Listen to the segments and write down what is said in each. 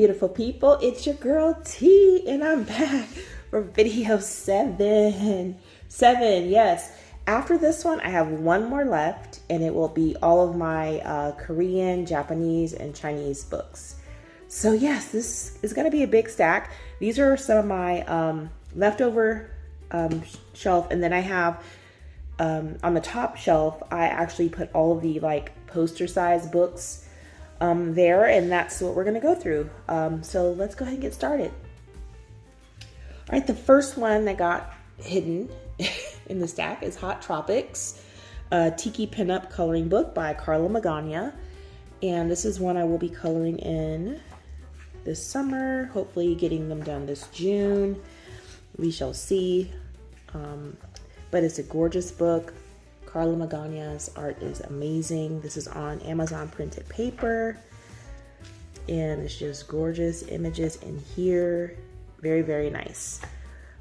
beautiful people. It's your girl T, and I'm back for video 7. Yes. After this one, I have one more left, and it will be all of my Korean, Japanese, and Chinese books. So yes, this is going to be a big stack. These are some of my leftover shelf, and then I have on the top shelf, I actually put all of the like poster size books there, and that's what we're going to go through. So let's go ahead and get started. All right, the first one that got hidden in the stack is Hot Tropics, a Tiki Pinup Coloring Book by Carla Magana. And this is one I will be coloring in this summer, hopefully getting them done this June. We shall see. But it's a gorgeous book. Carla Magana's art is amazing. This is on Amazon printed paper. And it's just gorgeous images in here. Very, very nice.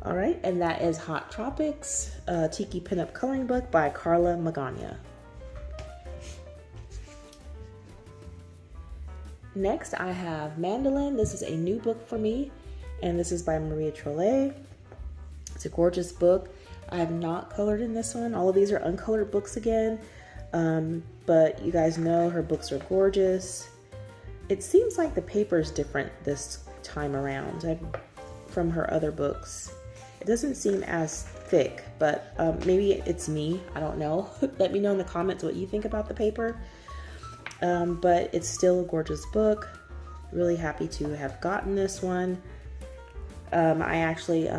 All right, and that is Hot Tropics, Tiki Pinup Coloring Book by Carla Magana. Next, I have Mandolin. This is a new book for me, and this is by Maria Trolle. It's a gorgeous book. I have not colored in this one. All of these are uncolored books again, but you guys know her books are gorgeous. It seems like the paper is different this time around from her other books. It doesn't seem as thick, but maybe it's me. I don't know. Let me know in the comments what you think about the paper. But it's still a gorgeous book. Really happy to have gotten this one. I actually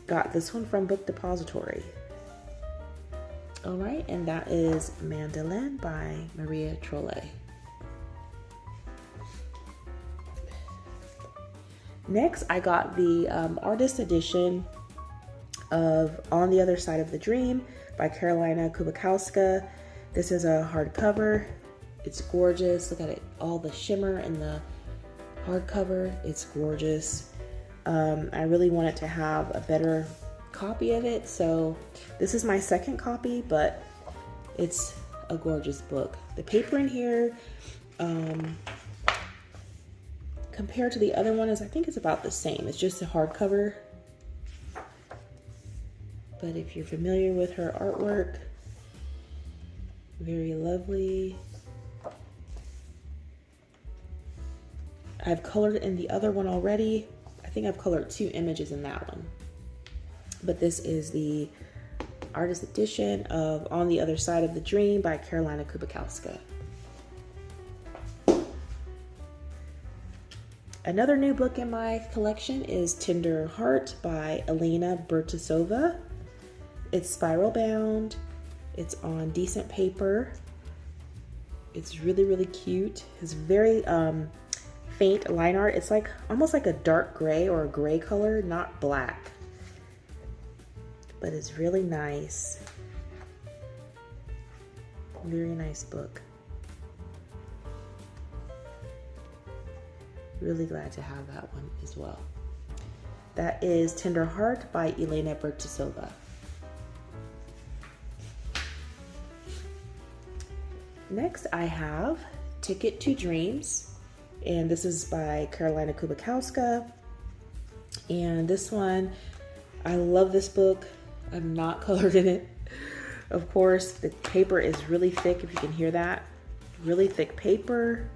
got this one from Book Depository. All right, and that is Mandolin by Maria Trolle. Next, I got the artist edition of On the Other Side of the Dream by Karolina Kubikowska. This is a hardcover. It's gorgeous. Look at it, all the shimmer in the hardcover. It's gorgeous. I really wanted to have a better copy of it, so this is my second copy, but it's a gorgeous book. The paper in here, compared to the other one, I think it's about the same. It's just a hardcover. But if you're familiar with her artwork, very lovely. I've colored in the other one already. I think I've colored 2 images in that one. But this is the artist edition of On the Other Side of the Dream by Karolina Kubikowska. Another new book in my collection is Tender Heart by Elena Bertasova. It's spiral bound. It's on decent paper. It's really, really cute. It's very faint line art. It's like almost like a dark gray or a gray color, not black. But it's really nice. Very nice book. Really glad to have that one as well. That is Tender Heart by Elena Bertasova. Next, I have Ticket to Dreams, and this is by Karolina Kubikowska. And this one, I love this book. I've not colored in it. Of course, the paper is really thick, if you can hear that. Really thick paper.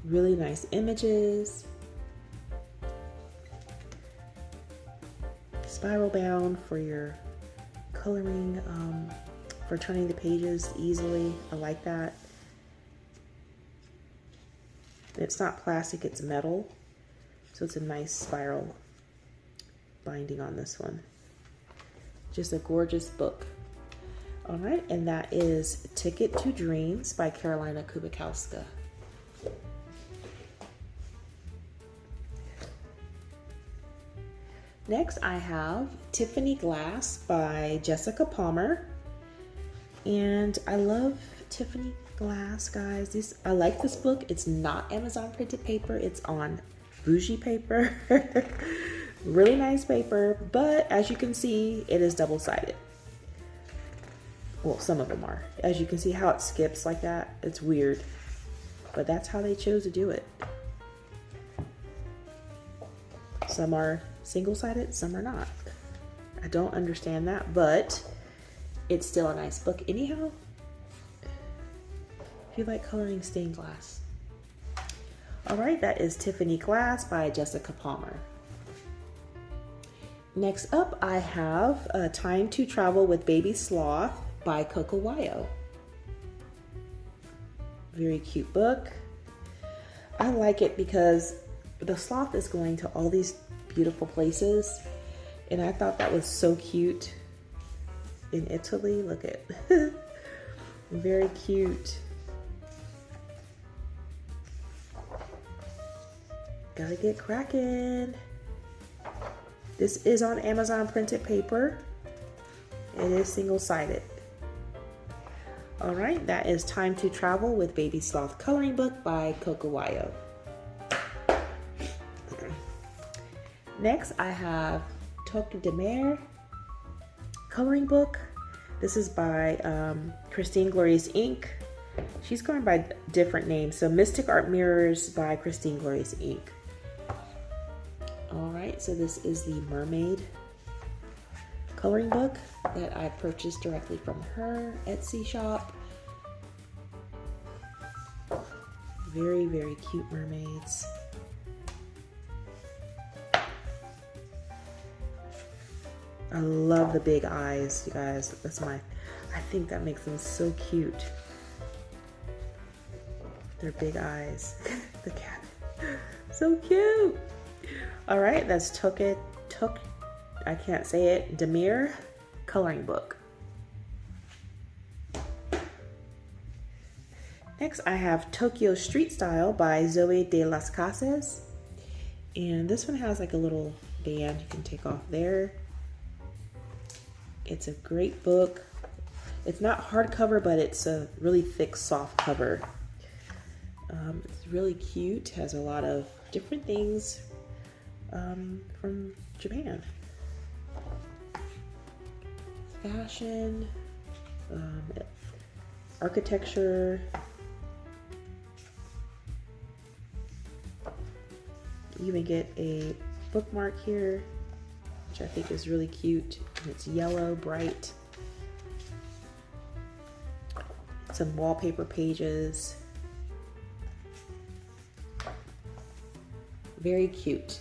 Really nice images. Spiral bound for your coloring, for turning the pages easily. I like that. It's not plastic, it's metal. So it's a nice spiral binding on this one. Just a gorgeous book. All right, and that is Ticket to Dreams by Karolina Kubikowska. Next, I have Tiffany Glass by Jessica Palmer. And I love Tiffany Glass, guys. I like this book. It's not Amazon printed paper. It's on bougie paper. Really nice paper, but as you can see, it is double-sided. Well, some of them are. As you can see how it skips like that. It's weird. but that's how they chose to do it. Some are single-sided, some are not. I don't understand that, but it's still a nice book anyhow. If you like coloring stained glass. All right, that is Tiffany Glass by Jessica Palmer. Next up, I have Time to Travel with Baby Sloth by Kubikowska-Etsy. Very cute book. I like it because the sloth is going to all these beautiful places, and I thought that was so cute. In Italy, look at very cute. Gotta get cracking. This is on Amazon printed paper. It is single-sided. All right, that is Time to Travel with Baby Sloth coloring book by Kubikowska-Etsy. Next, I have Tochter coloring book. This is by Christin, GloriousInk. She's going by different names. So Mystic Art Mirrors by Christin, GloriousInk. All right, so this is the mermaid coloring book that I purchased directly from her Etsy shop. Very, very cute mermaids. I love the big eyes, you guys. I think that makes them so cute. Their big eyes. The cat. So cute. All right, that's I can't say it, Meere coloring book. Next, I have Tokyo Street Style by Zoe de las Casas. And this one has like a little band you can take off there. It's a great book. It's not hardcover, but it's a really thick, soft cover. It's really cute. Has a lot of different things from Japan. Fashion, architecture. You even get a bookmark here, which I think is really cute. And it's yellow, bright. Some wallpaper pages. Very cute.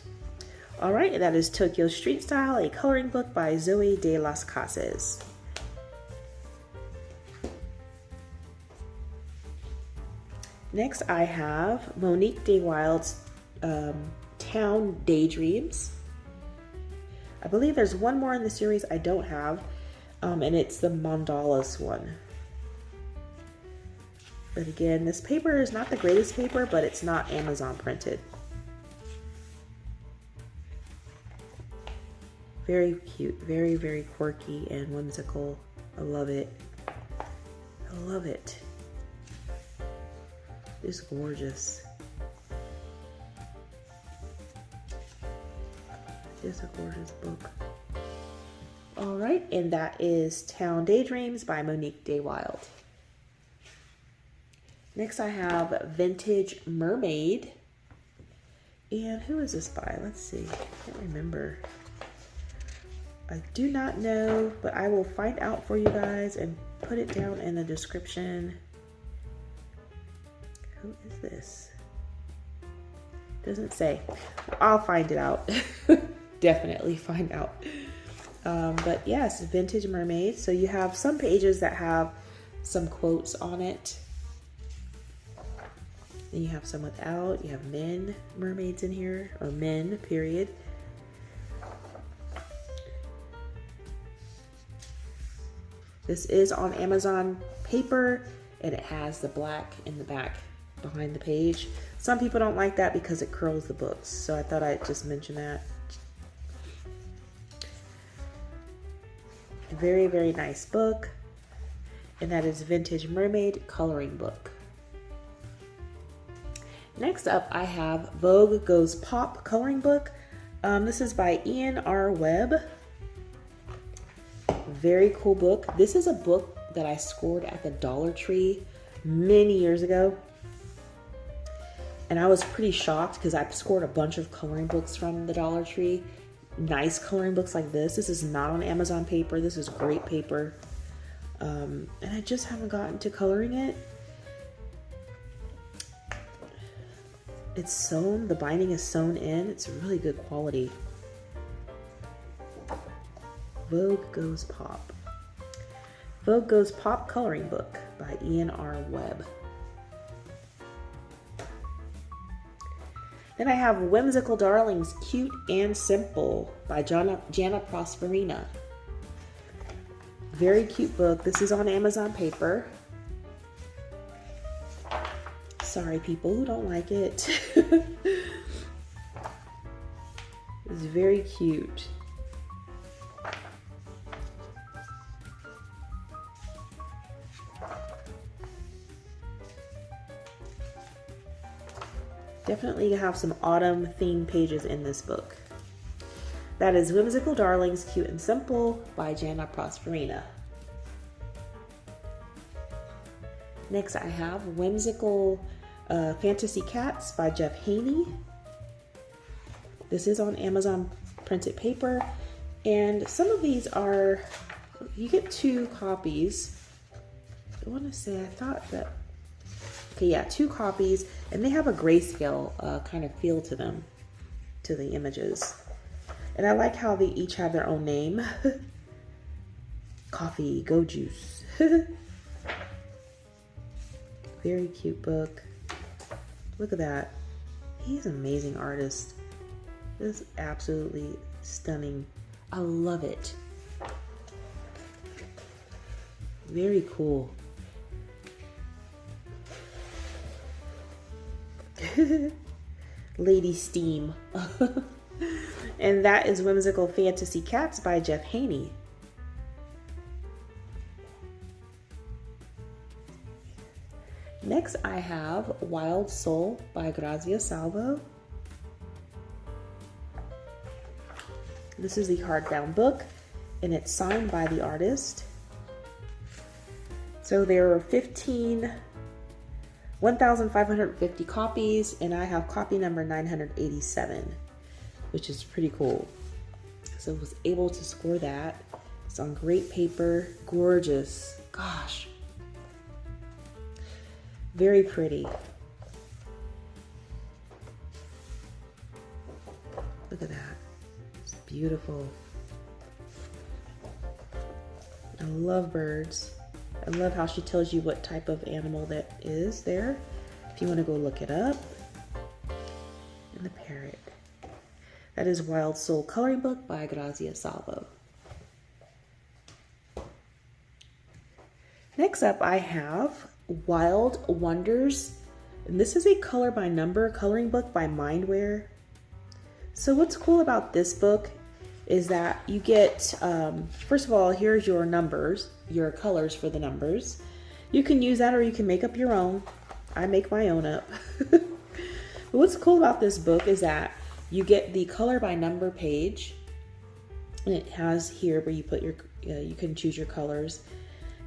All right, that is Tokyo Street Style, a coloring book by Zoe de las Casas. Next, I have Monique de Wild's Town Daydreams. I believe there's one more in the series I don't have, and it's the mandalas one. But again, this paper is not the greatest paper, but it's not Amazon printed. Very cute, very, very quirky and whimsical. I love it. I love it. It's gorgeous. It's a gorgeous book. All right, and that is Town Daydreams by Monique de Wild. Next, I have Vintage Mermaid. And who is this by? Let's see. I can't remember. I do not know, but I will find out for you guys and put it down in the description. Who is this? Doesn't say. I'll find it out. Definitely find out. But yes, Vintage Mermaid. So you have some pages that have some quotes on it. Then you have some without. You have men mermaids in here, or men, period. This is on Amazon paper, and it has the black in the back behind the page. Some people don't like that because it curls the books, so I thought I'd just mention that. Very, very nice book, and that is Vintage Mermaid coloring book. Next up, I have Vogue Goes Pop coloring book. This is by Ian R. Webb. Very cool book. This is a book that I scored at the Dollar Tree many years ago. And I was pretty shocked because I scored a bunch of coloring books from the Dollar Tree. Nice coloring books like this. This is not on Amazon paper. This is great paper. And I just haven't gotten to coloring it. It's sewn. The binding is sewn in. It's really good quality. Vogue Goes Pop. Vogue Goes Pop Coloring Book by Ian R. Webb. Then I have Whimsical Darlings, Cute and Simple by Jana Prosperina. Very cute book. This is on Amazon paper. Sorry, people who don't like it. It's very cute. Definitely have some autumn themed pages in this book. That is Whimsical Darlings, Cute and Simple by Jana Prosperina. Next I have Whimsical Fantasy Cats by Jeff Haney. This is on Amazon printed paper. And some of these are, you get 2 copies. I want to say, I thought that, okay, yeah, 2 copies. And they have a grayscale kind of feel to them, to the images. And I like how they each have their own name. Coffee, Go Juice. Very cute book. Look at that. He's an amazing artist. This is absolutely stunning. I love it. Very cool. Lady Steam. And that is Whimsical Fantasy Cats by Jeff Haney. Next I have Wild Soul by Grazia Salvo. This is the hardbound book and it's signed by the artist. So there are 1,550 copies, and I have copy number 987, which is pretty cool. So I was able to score that. It's on great paper, gorgeous. Gosh, very pretty. Look at that. It's beautiful. I love birds. I love how she tells you what type of animal that is there, if you want to go look it up. And the parrot. That is Wild Soul Coloring Book by Grazia Salvo. Next up I have Wild Wonders. And this is a color by number coloring book by Mindware. So what's cool about this book is that you get, first of all, here's your numbers, your colors for the numbers. You can use that or you can make up your own. I make my own up. But what's cool about this book is that you get the color by number page. And it has here where you put your, you can choose your colors.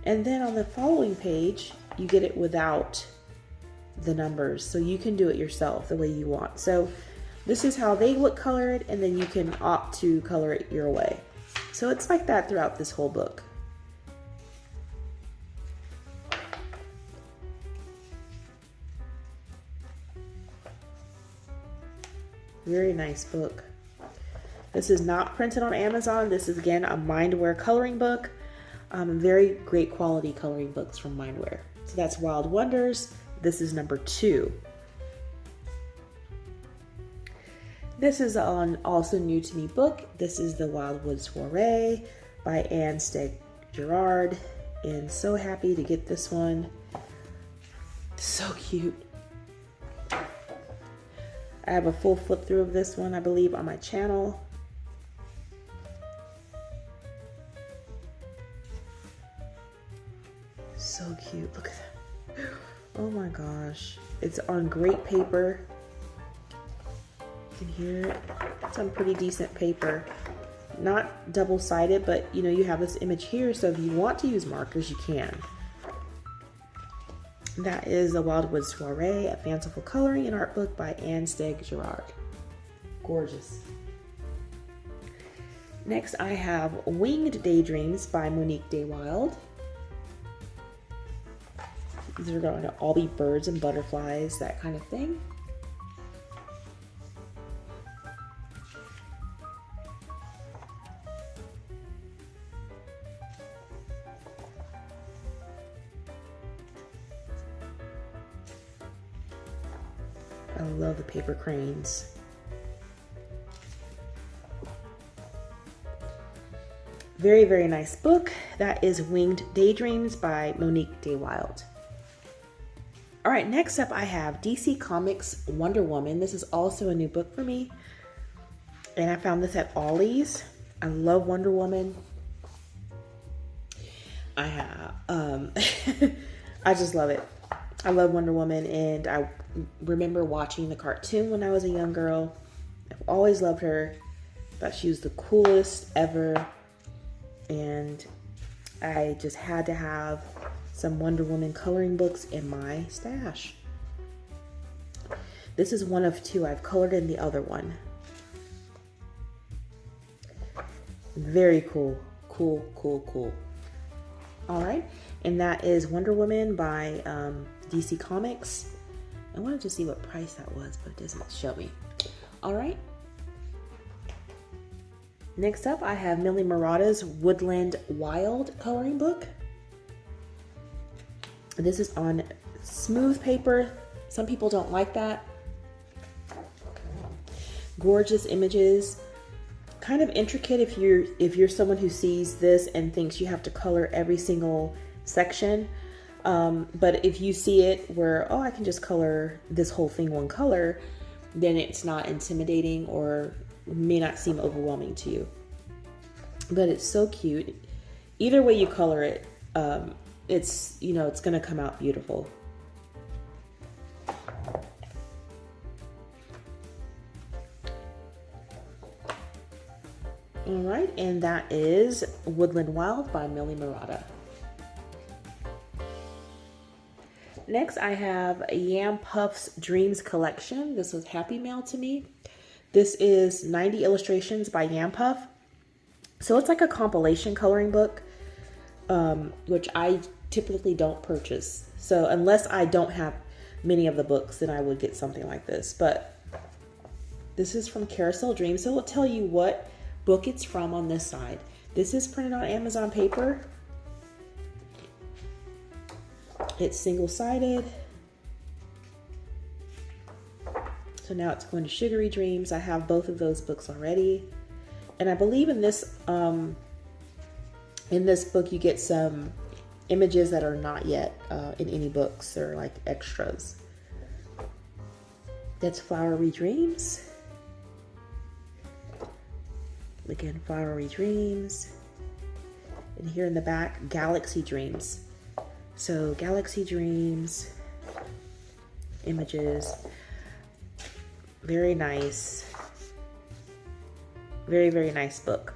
And then on the following page, you get it without the numbers. So you can do it yourself the way you want. So this is how they look colored, and then you can opt to color it your way. So it's like that throughout this whole book. Very nice book. This is not printed on Amazon. This is again a Mindware coloring book. Very great quality coloring books from Mindware. So that's Wild Wonders. This is number 2. This is an also new to me book. This is The Wildwood Soiree by Anne Steg Gerard. And so happy to get this one. So cute. I have a full flip through of this one, I believe, on my channel. So cute. Look at that. Oh my gosh. It's on great paper. You can hear it. It's on pretty decent paper. Not double-sided, but you know, you have this image here, so if you want to use markers, you can. That is The Wildwood Soiree, a fanciful coloring and art book by Anne Steg Girard. Gorgeous. Next, I have Winged Daydreams by Monique Day Wild. These are going to all be birds and butterflies, that kind of thing. I love the paper cranes. Very, very nice book. That is Winged Daydreams by Monique Day Wild. All right, next up I have DC Comics Wonder Woman. This is also a new book for me. And I found this at Ollie's. I love Wonder Woman. I have, I just love it. I love Wonder Woman, and I remember watching the cartoon when I was a young girl. I've always loved her. Thought she was the coolest ever. And I just had to have some Wonder Woman coloring books in my stash. This is one of two. I've colored in the other one. Very cool. Cool, cool, cool. All right. And that is Wonder Woman by DC Comics. I wanted to see what price that was, but it doesn't show me. All right. Next up, I have Millie Murata's Woodland Wild coloring book. This is on smooth paper. Some people don't like that. Gorgeous images. Kind of intricate if you're someone who sees this and thinks you have to color every single section. But if you see it where, oh, I can just color this whole thing one color, then it's not intimidating or may not seem overwhelming to you. But it's so cute. Either way you color it, it's going to come out beautiful. All right, and that is Woodland Wild by Millie Murata. Next, I have Yam Puff's Dreams collection. This was Happy Mail to me. This is 90 illustrations by Yam Puff. So it's like a compilation coloring book, which I typically don't purchase. So unless I don't have many of the books, then I would get something like this. But this is from Carousel Dreams. So it'll tell you what book it's from on this side. This is printed on Amazon paper. It's single-sided. So now it's going to Sugary Dreams. I have both of those books already. And I believe in this book you get some images that are not yet in any books. They're like extras. That's Flowery Dreams. Again, Flowery Dreams. And here in the back, Galaxy Dreams. So Galaxy Dreams, images, very nice. Very, very nice book.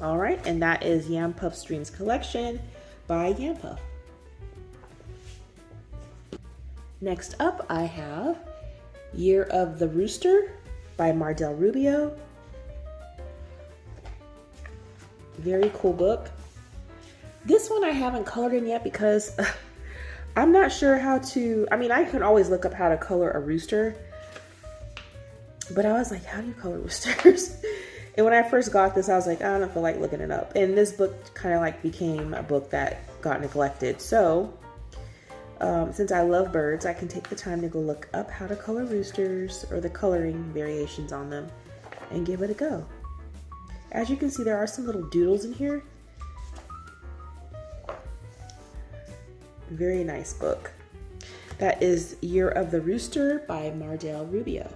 All right, and that is Yam Puff's Dreams collection by Yam Puff. Next up, I have Year of the Rooster by Mardel Rubio. Very cool book. This one I haven't colored in yet because I'm not sure how to, I can always look up how to color a rooster, but I was like, how do you color roosters? And when I first got this, I was like, I don't feel like looking it up. And this book kind of like became a book that got neglected. So since I love birds, I can take the time to go look up how to color roosters or the coloring variations on them and give it a go. As you can see, there are some little doodles in here. Very nice book. That is Year of the Rooster by Mardel Rubio.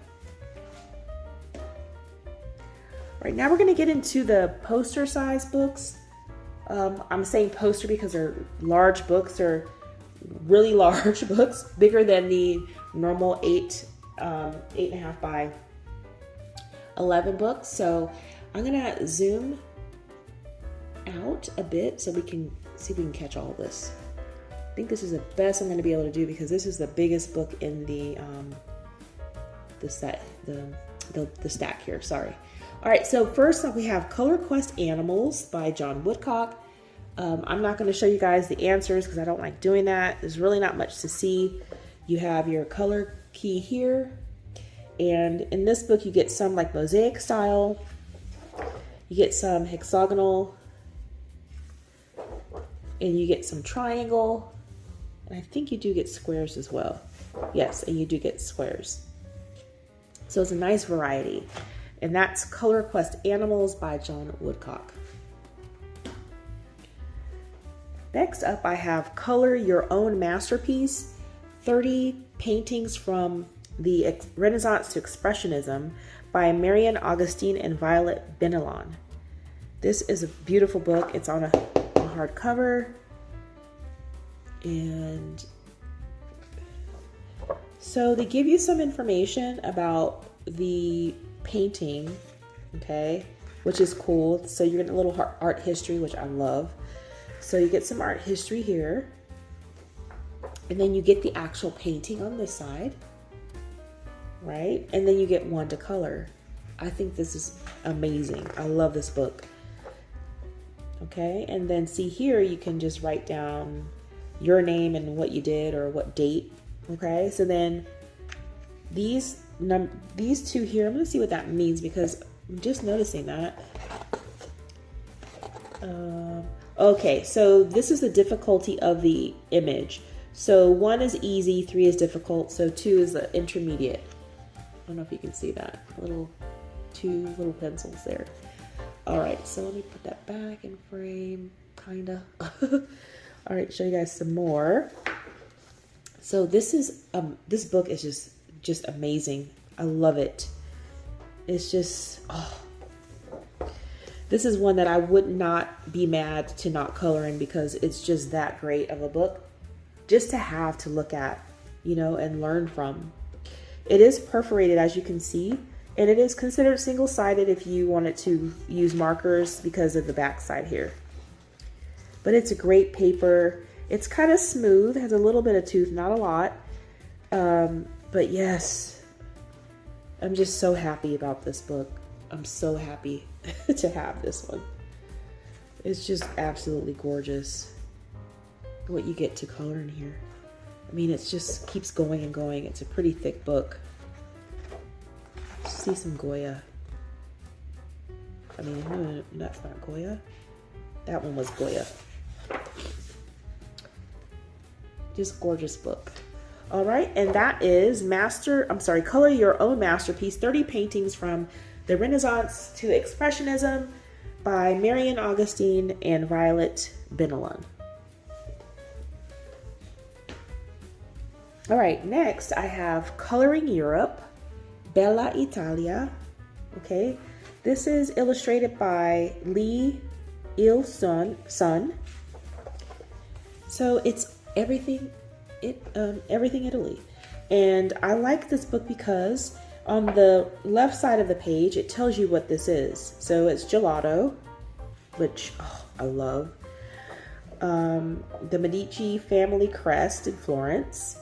All right, now we're going to get into the poster size books. I'm saying poster because they're large books. They're really large books, bigger than the normal 8.5 by 11 books. So I'm going to zoom out a bit so we can see if we can catch all of this. think this is the best I'm going to be able to do because this is the biggest book in the stack here. Sorry. All right, so first up we have Color Quest Animals by John Woodcock. I'm not going to show you guys the answers because I don't like doing that. There's really not much to see. You have your color key here. And in this book, you get some like mosaic style. You get some hexagonal. And you get some triangle. And I think you do get squares as well. Yes, and you do get squares. So it's a nice variety. And that's Color Quest Animals by John Woodcock. Next up, I have Color Your Own Masterpiece, 30 Paintings from the Renaissance to Expressionism by Marian Augustine and Violet Benelon. This is a beautiful book. It's on a hardcover. And so they give you some information about the painting, okay, which is cool. So you're getting a little art history, which I love. So you get some art history here, and then you get the actual painting on this side, right? And then you get one to color. I think this is amazing. I love this book. Okay, and then see here, you can just write down your name and what you did or what date. Okay, so then these two here, I'm gonna see what that means because I'm just noticing that. Okay, so this is the difficulty of the image. So 1 is easy, 3 is difficult, so 2 is the intermediate. I don't know if you can see that. Two little pencils there. All right, so let me put that back in frame, kinda. All right, show you guys some more. So this book is just amazing. I love it. It's just, this is one that I would not be mad to not color in because it's just that great of a book just to have to look at, you know, and learn from. It is perforated, as you can see, and it is considered single-sided if you wanted to use markers because of the back side here. But it's a great paper. It's kind of smooth, has a little bit of tooth, not a lot. But yes, I'm just so happy about this book. I'm so happy to have this one. It's just absolutely gorgeous what you get to color in here. I mean, it just keeps going and going. It's a pretty thick book. See some Goya. I mean, no, that's not Goya. That one was Goya. Just gorgeous book. All right, and that is Color Your Own Masterpiece, 30 Paintings from the Renaissance to Expressionism by Marian Augustine and Violet Benelon. All right, next I have Coloring Europe, Bella Italia. Okay, this is illustrated by Lee Il-sun. So it's everything Italy. And I like this book because on the left side of the page, it tells you what this is. So it's gelato, which I love. The Medici family crest in Florence.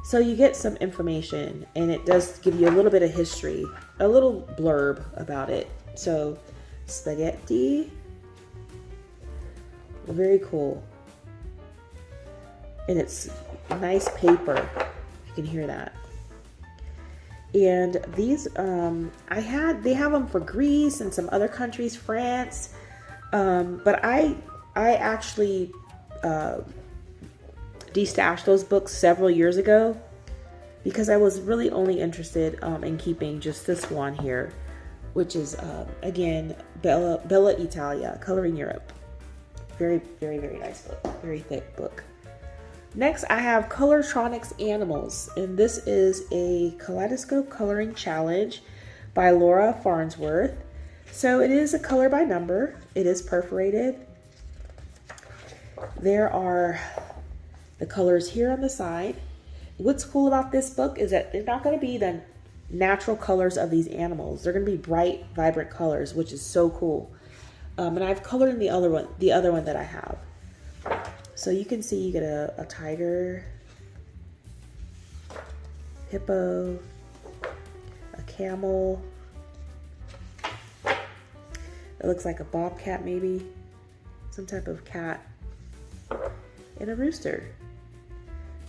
So you get some information, and it does give you a little bit of history, a little blurb about it. So spaghetti, very cool. And it's nice paper. You can hear that. And these, they have them for Greece and some other countries, France. But I actually destashed those books several years ago because I was really only interested in keeping just this one here, which is again Bella Italia, Coloring Europe. Very, very, very nice book. Very thick book. Next, I have Colortronics Animals, and this is a kaleidoscope coloring challenge by Laura Farnsworth. So it is a color by number. It is perforated. There are the colors here on the side. What's cool about this book is that they're not going to be the natural colors of these animals. They're going to be bright, vibrant colors, which is so cool. And I've colored in the other one that I have. So you can see you get a tiger, hippo, a camel. It looks like a bobcat maybe, some type of cat, and a rooster.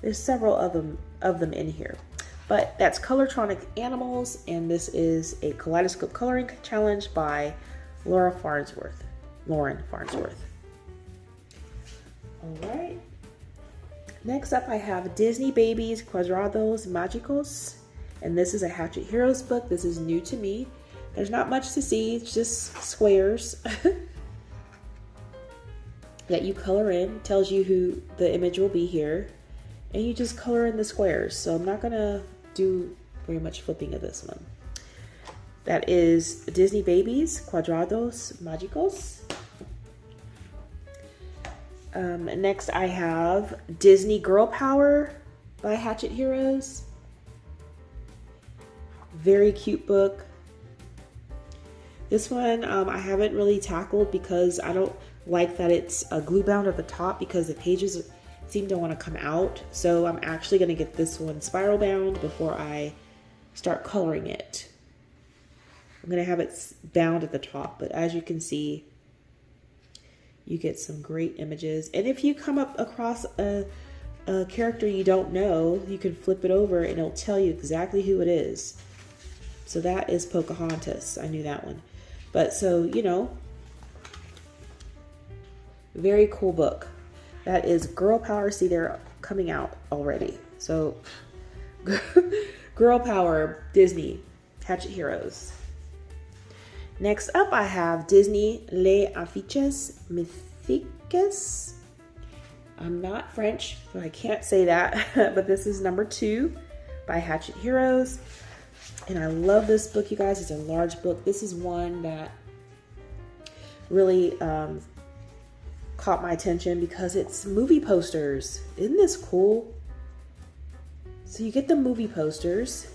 There's several of them in here. But that's Colortronic Animals, and this is a Kaleidoscope Coloring Challenge by Lauren Farnsworth. All right. Next up, I have Disney Babies Cuadrados Mágicos, and this is a Hatchet Heroes book. This is new to me. There's not much to see, it's just squares that you color in. It tells you who the image will be here, and you just color in the squares. So I'm not gonna do very much flipping of this one. That is Disney Babies Cuadrados Mágicos. Next I have Disney Girl Power by Hatchet Heroes. Very cute book. This one I haven't really tackled because I don't like that it's glue bound at the top because the pages seem to want to come out. So I'm actually going to get this one spiral bound before I start coloring it. I'm going to have it bound at the top, but as you can see, you get some great images. And if you come up across a character you don't know, you can flip it over and it'll tell you exactly who it is. So that is Pocahontas. I knew that one. But so, you know, very cool book. That is Girl Power. See, they're coming out already. So Girl Power, Disney, Hatchet Heroes. Next up, I have Disney Les Affiches Mythiques. I'm not French, so I can't say that, but this is number 2 by Hatchet Heroes. And I love this book, you guys. It's a large book. This is one that really caught my attention because it's movie posters. Isn't this cool? So you get the movie posters.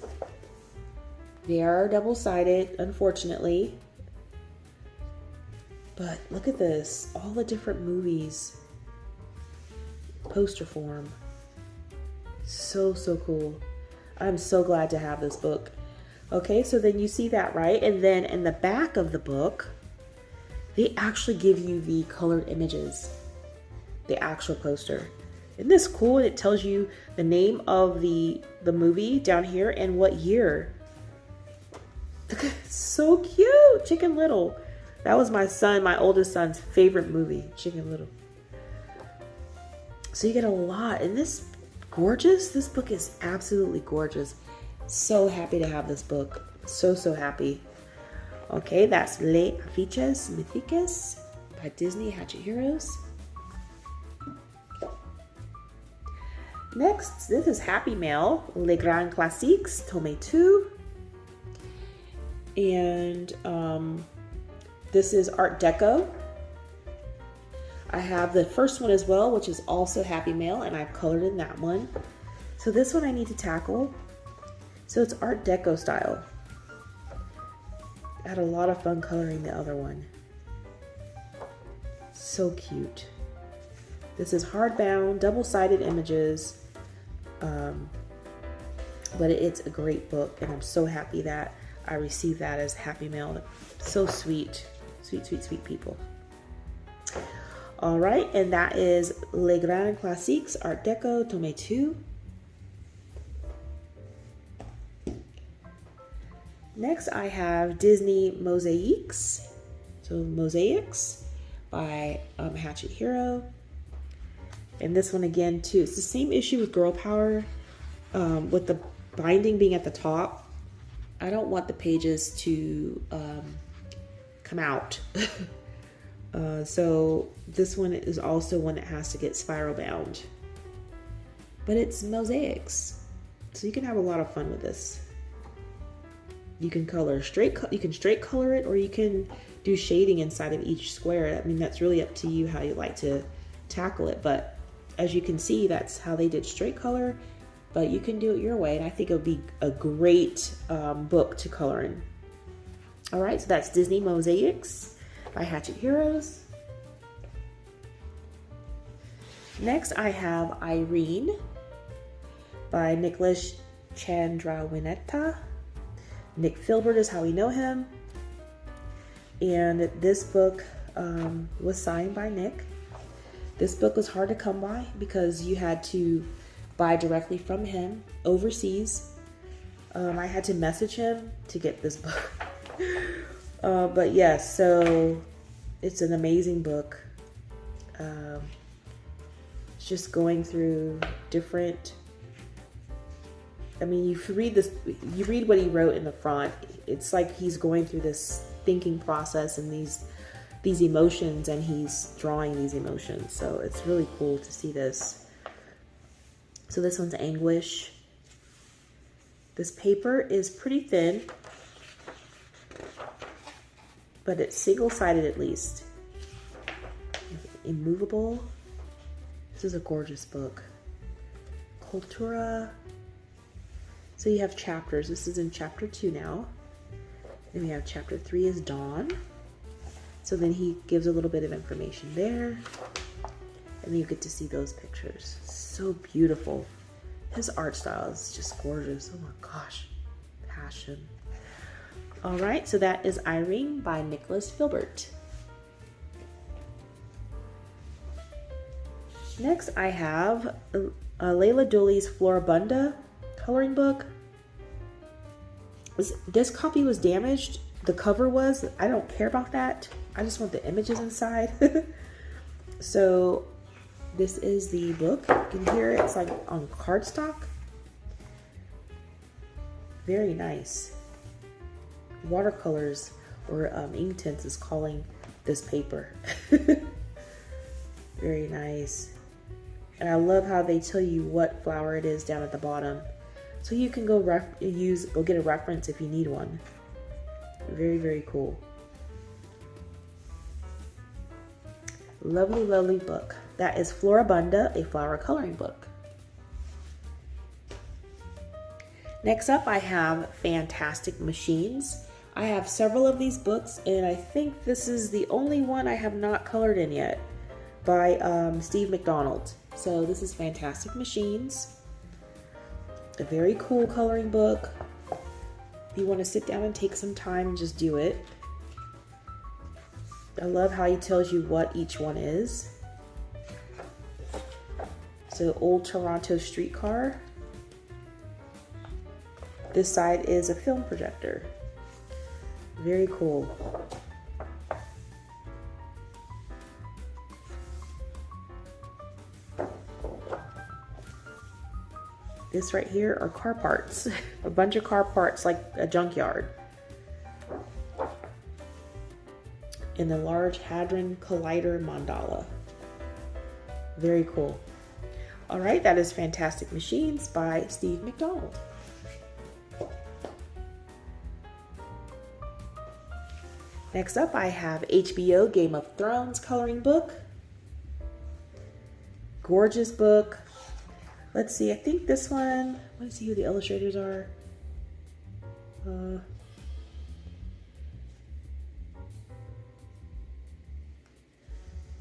They are double-sided, unfortunately. But look at this. All the different movies. Poster form. So cool. I'm so glad to have this book. Okay, so then you see that, right? And then in the back of the book, they actually give you the colored images, the actual poster. Isn't this cool? It tells you the name of the movie down here and what year. It's so cute. Chicken Little. That was my oldest son's favorite movie, Chicken Little. So you get a lot. Isn't this gorgeous? This book is absolutely gorgeous. So happy to have this book. So happy. Okay, that's Les Affiches Mythiques by Disney Hatchet Heroes. Next, this is Happy Mail, Les Grands Classiques, tome 2. And this is Art Deco. I have the first one as well, which is also Happy Mail, and I've colored in that one. So this one I need to tackle. So it's Art Deco style. I had a lot of fun coloring the other one. So cute. This is hardbound, double-sided images, but it's a great book, and I'm so happy that I received that as Happy Mail. So sweet. Sweet people. All right, and that is Les Grands Classiques Art Deco tome 2. Next, I have Disney Mosaics. So Mosaics by Hatchet Hero. And this one again too. It's the same issue with Girl Power, with the binding being at the top. I don't want the pages to come out. So this one is also one that has to get spiral bound. But it's mosaics. So you can have a lot of fun with this. You can color straight color it, or you can do shading inside of each square. I mean, that's really up to you how you like to tackle it. But as you can see, that's how they did straight color, but you can do it your way. And I think it would be a great book to color in. All right, so that's Disney Mosaics by Hatchet Heroes. Next, I have Irene by Nicholas Chandrawinetta. Nick Filbert is how we know him. And this book was signed by Nick. This book was hard to come by because you had to buy directly from him overseas. I had to message him to get this book. But yes, so it's an amazing book. It's just going through different, I mean, you read what he wrote in the front. It's like he's going through this thinking process and these emotions, and he's drawing these emotions. So it's really cool to see this. So this one's Anguish. This paper is pretty thin, but it's single-sided at least. Immovable. This is a gorgeous book. Cultura. So you have chapters. This is in chapter 2 now. Then we have chapter 3 is Dawn. So then he gives a little bit of information there. And then you get to see those pictures. So beautiful. His art style is just gorgeous. Oh my gosh. Passion. All right, so that is Irene by Nicholas Filbert. Next, I have Layla Dooley's Floribunda coloring book. This copy was damaged. The cover was. I don't care about that. I just want the images inside. So this is the book. You can hear it's like on cardstock. Very nice. Watercolors or Inktense is calling this paper. Very nice. And I love how they tell you what flower it is down at the bottom, so you can go get a reference if you need one. Very, very cool. Lovely, lovely book. That is Floribunda, a flower coloring book. Next up, I have Fantastic Machines. I have several of these books, and I think this is the only one I have not colored in yet, by Steve McDonald. So this is Fantastic Machines. A very cool coloring book. If you want to sit down and take some time and just do it. I love how he tells you what each one is. So Old Toronto Streetcar. This side is a film projector. Very cool. This right here are car parts. A bunch of car parts, like a junkyard. In the Large Hadron Collider mandala. Very cool. All right, that is Fantastic Machines by Steve McDonald. Next up, I have HBO Game of Thrones coloring book. Gorgeous book. Let's see, I think this one, let's see who the illustrators are.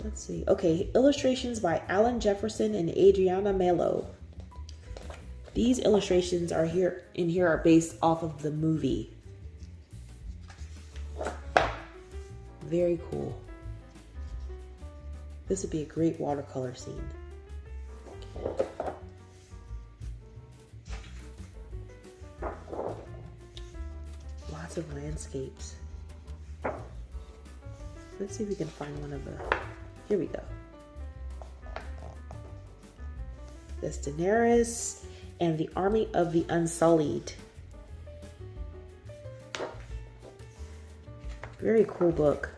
Let's see. Okay, illustrations by Alan Jefferson and Adriana Melo. These illustrations are here are based off of the movie. Very cool. This would be a great watercolor scene. Lots of landscapes. Let's see if we can find one of the... Here we go. This Daenerys and the Army of the Unsullied. Very cool book.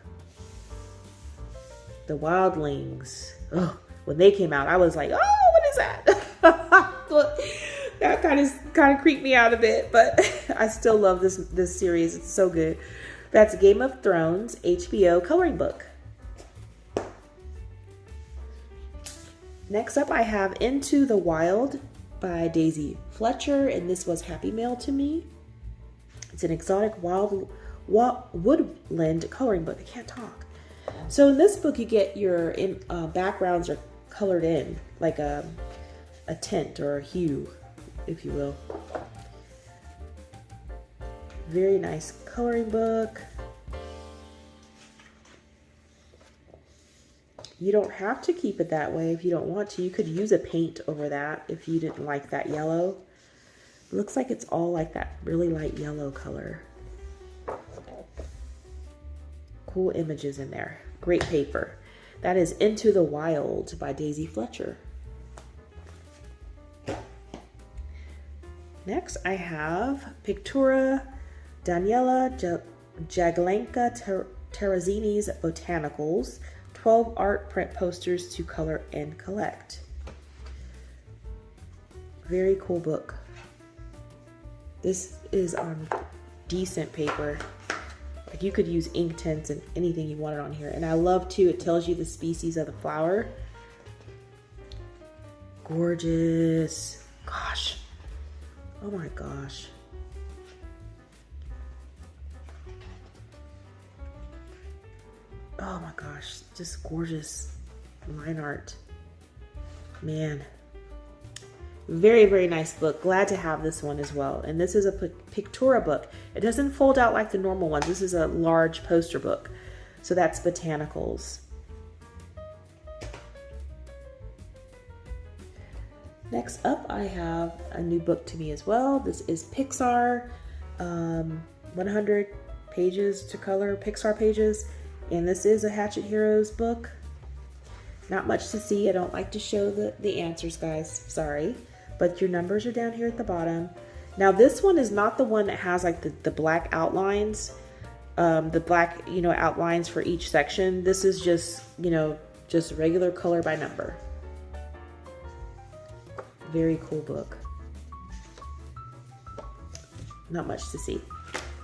The Wildlings. Oh, when they came out, I was like, oh, what is that? That kind of creeped me out a bit, but I still love this series. It's so good. That's Game of Thrones HBO coloring book. Next up, I have Into the Wild by Daisy Fletcher, and this was Happy Mail to me. It's an exotic woodland coloring book. I can't talk. So in this book, you get your backgrounds are colored in, like a tint or a hue, if you will. Very nice coloring book. You don't have to keep it that way if you don't want to. You could use a paint over that if you didn't like that yellow. It looks like it's all like that really light yellow color. Cool images in there. Great paper. That is Into the Wild by Daisy Fletcher. Next I have Pictura Daniela Jaglanka Terrazzini's Botanicals, 12 art print posters to color and collect. Very cool book. This is on decent paper. Like you could use ink tints and anything you wanted on here. And I love too, it tells you the species of the flower. Gorgeous. Gosh. Oh my gosh. Oh my gosh, just gorgeous line art. Man. Very, very nice book. Glad to have this one as well. And this is a Pictura book. It doesn't fold out like the normal ones. This is a large poster book. So that's Botanicals. Next up, I have a new book to me as well. This is Pixar, 100 pages to color, Pixar pages. And this is a Hatchet Heroes book. Not much to see. I don't like to show the answers, guys. Sorry. But your numbers are down here at the bottom. Now this one is not the one that has like the black outlines, the black, outlines for each section. This is just, just regular color by number. Very cool book. Not much to see.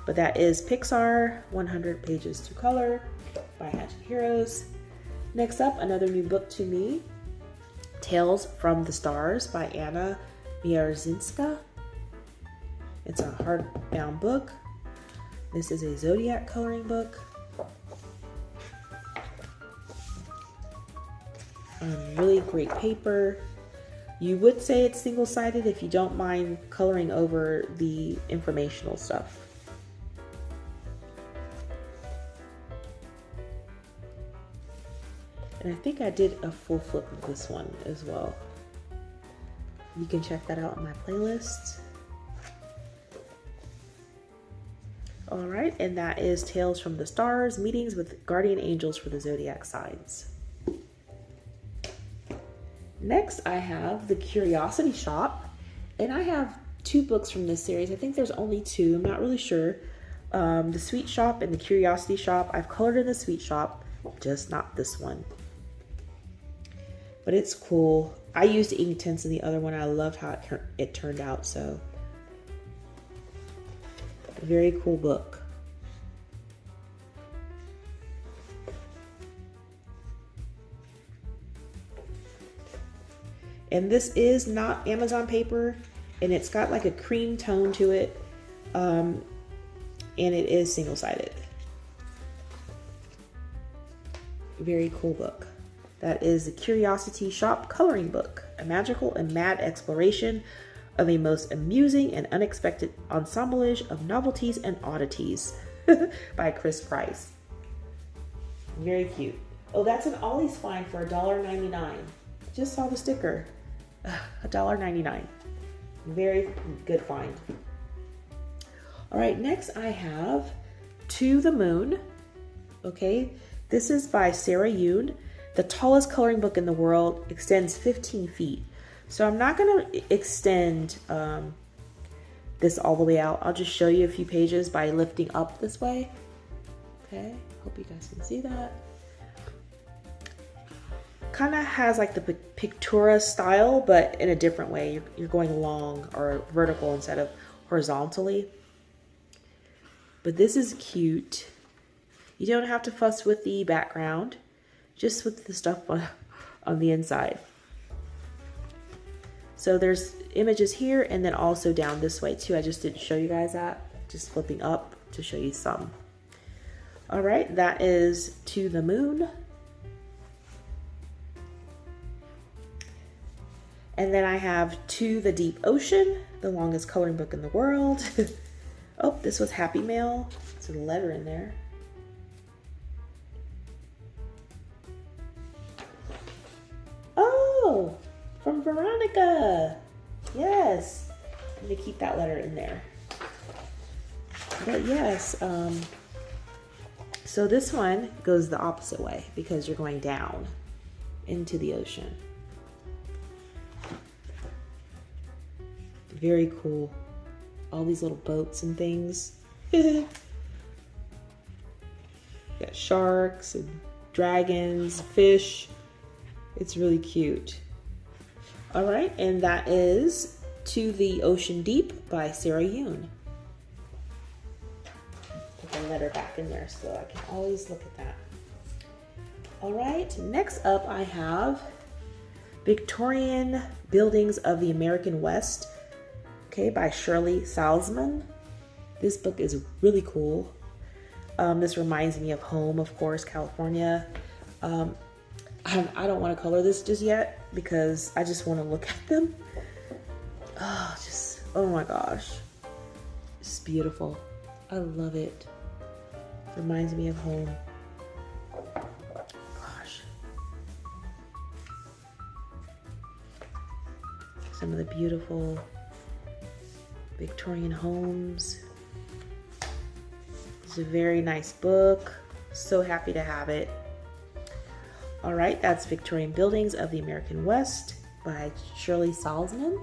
But that is Pixar, 100 pages to color by Hatchet Heroes. Next up, another new book to me, Tales from the Stars by Anna Mierzinska. It's a hardbound book. This is a zodiac coloring book. Really great paper. You would say it's single-sided if you don't mind coloring over the informational stuff. And I think I did a full flip of this one as well. You can check that out on my playlist. All right, and that is Tales from the Stars, Meetings with Guardian Angels for the Zodiac Signs. Next, I have The Curiosity Shop, and I have 2 books from this series. I think there's only 2, I'm not really sure. The Sweet Shop and The Curiosity Shop. I've colored in the Sweet Shop, just not this one. But it's cool. I used ink tints in the other one. I loved how it turned out, so. A very cool book. And this is not Amazon paper, and it's got like a cream tone to it, and it is single-sided. Very cool book. That is The Curiosity Shop Coloring Book, a magical and mad exploration of a most amusing and unexpected assemblage of novelties and oddities by Chris Price. Very cute. Oh, that's an Ollie's find for $1.99. Just saw the sticker. $1.99. Very good find. All right, next I have To the Moon. Okay, this is by Sarah Yoon. The tallest coloring book in the world, extends 15 feet. So I'm not going to extend this all the way out. I'll just show you a few pages by lifting up this way. Okay, hope you guys can see that. Kind of has like the Pictura style, but in a different way. You're going long or vertical instead of horizontally. But this is cute. You don't have to fuss with the background, just with the stuff on the inside. So there's images here and then also down this way too. I just didn't show you guys that. Just flipping up to show you some. All right, that is To the Moon. And then I have To the Deep Ocean, the longest coloring book in the world. Oh, this was Happy Mail. There's a letter in there. Oh, from Veronica. Yes. I'm gonna keep that letter in there. But yes, so this one goes the opposite way because you're going down into the ocean. Very cool. All these little boats and things. Got sharks and dragons, fish. It's really cute. All right, and that is To the Ocean Deep by Sarah Yoon. Put the letter back in there so I can always look at that. All right, next up I have Victorian Buildings of the American West, okay, by Shirley Salzman. This book is really cool. This reminds me of home, of course, California. I don't want to color this just yet because I just want to look at them. Oh my gosh. It's beautiful. I love it. Reminds me of home. Gosh. Some of the beautiful Victorian homes. It's a very nice book. So happy to have it. All right, that's Victorian Buildings of the American West by Shirley Salzman.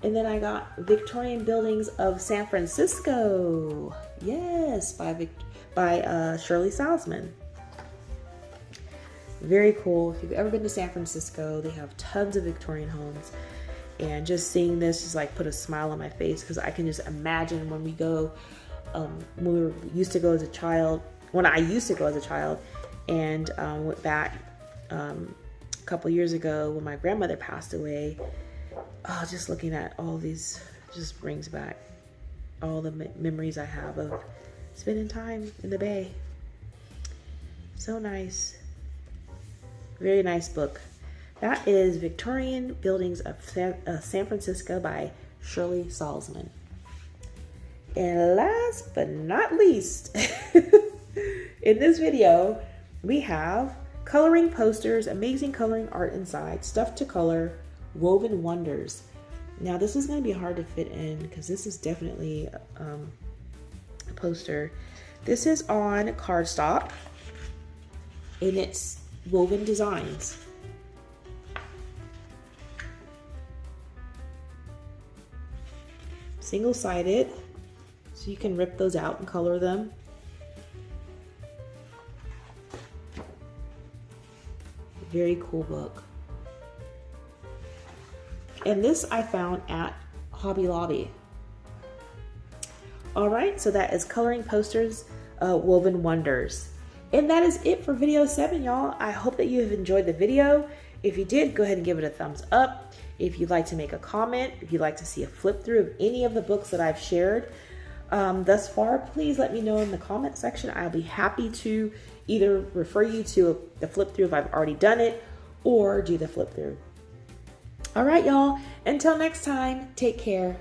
And then I got Victorian Buildings of San Francisco. Yes, by Shirley Salzman. Very cool. If you've ever been to San Francisco, they have tons of Victorian homes. And just seeing this just like put a smile on my face because I can just imagine when we go, when we used to go as a child, when I used to go as a child and went back a couple years ago when my grandmother passed away. Oh, just looking at all these just brings back all the memories I have of spending time in the Bay. So nice. Very nice book. That is Victorian Buildings of San Francisco by Shirley Salzman. And last but not least, in this video, we have coloring posters, amazing coloring art inside, stuff to color, woven wonders. Now this is going to be hard to fit in because this is definitely a poster. This is on cardstock and it's woven designs. Single-sided, so you can rip those out and color them. Very cool book. And this I found at Hobby Lobby. All right, so that is Coloring Posters, Woven Wonders. And that is it for video 7, y'all. I hope that you have enjoyed the video. If you did, go ahead and give it a thumbs up. If you'd like to make a comment, if you'd like to see a flip through of any of the books that I've shared thus far, please let me know in the comment section. I'll be happy to either refer you to the flip through if I've already done it or do the flip through. All right, y'all. Until next time, take care.